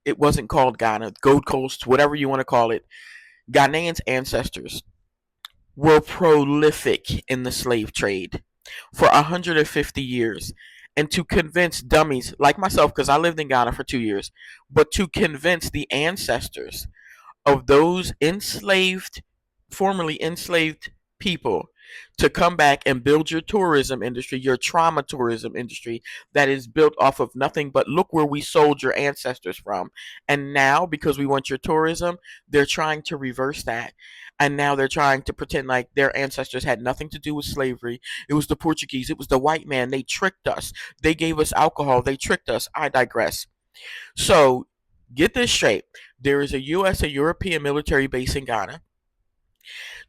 It wasn't called Ghana, Gold Coast, whatever you want to call it. Ghanaians' ancestors were prolific in the slave trade for 150 years. And to convince dummies like myself, because I lived in Ghana for 2 years, but to convince the ancestors of those enslaved, formerly enslaved people to come back and build your tourism industry, your trauma tourism industry that is built off of nothing but look where we sold your ancestors from. And now, because we want your tourism, they're trying to reverse that. And now they're trying to pretend like their ancestors had nothing to do with slavery. It was the Portuguese, it was the white man. They tricked us. They gave us alcohol. They tricked us. I digress. So, get this straight. There is a U.S. and European military base in Ghana.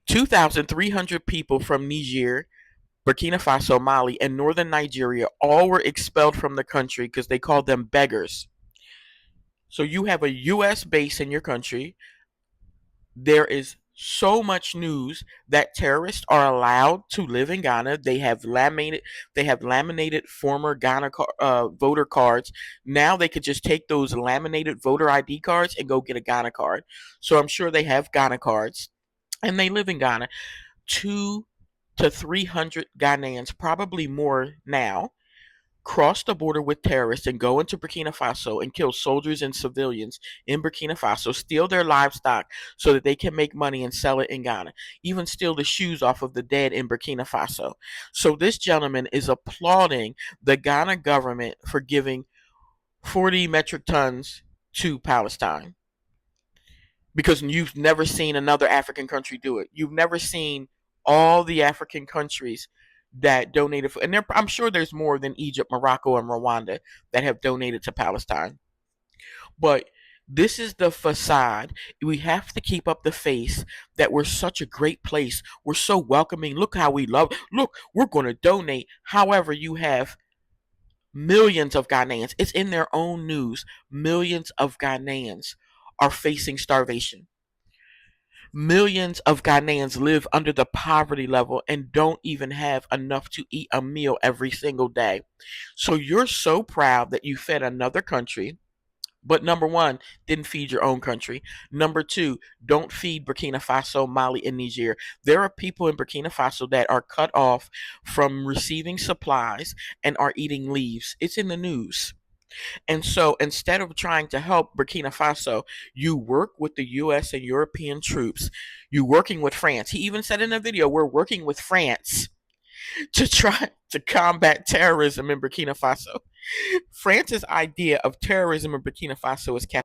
2,300 people from Niger, Burkina Faso, Mali, and northern Nigeria all were expelled from the country because they called them beggars. So you have a U.S. base in your country. There is so much news that terrorists are allowed to live in Ghana. They have laminated former Ghana voter cards. Now they could just take those laminated voter ID cards and go get a Ghana card. So I'm sure they have Ghana cards and they live in Ghana. 2 to 300 Ghanaians, probably more now, cross the border with terrorists and go into Burkina Faso and kill soldiers and civilians in Burkina Faso, steal their livestock so that they can make money and sell it in Ghana, even steal the shoes off of the dead in Burkina Faso. So this gentleman is applauding the Ghana government for giving 40 metric tons to Palestine because you've never seen another African country do it. You've never seen all the African countries that donated, and I'm sure there's more than Egypt, Morocco, and Rwanda that have donated to Palestine. But this is the facade. We have to keep up the face that we're such a great place. We're so welcoming. Look how we love. Look, we're going to donate. However, you have millions of Ghanaians. It's in their own news. Millions of Ghanaians are facing starvation. Millions of Ghanaians live under the poverty level and don't even have enough to eat a meal every single day. So you're so proud that you fed another country, but number one, didn't feed your own country. Number two, don't feed Burkina Faso, Mali, and Niger. There are people in Burkina Faso that are cut off from receiving supplies and are eating leaves. It's in the news. And so instead of trying to help Burkina Faso, you work with the US and European troops. You working with France. He even said in a video, we're working with France to try to combat terrorism in Burkina Faso. France's idea of terrorism in Burkina Faso is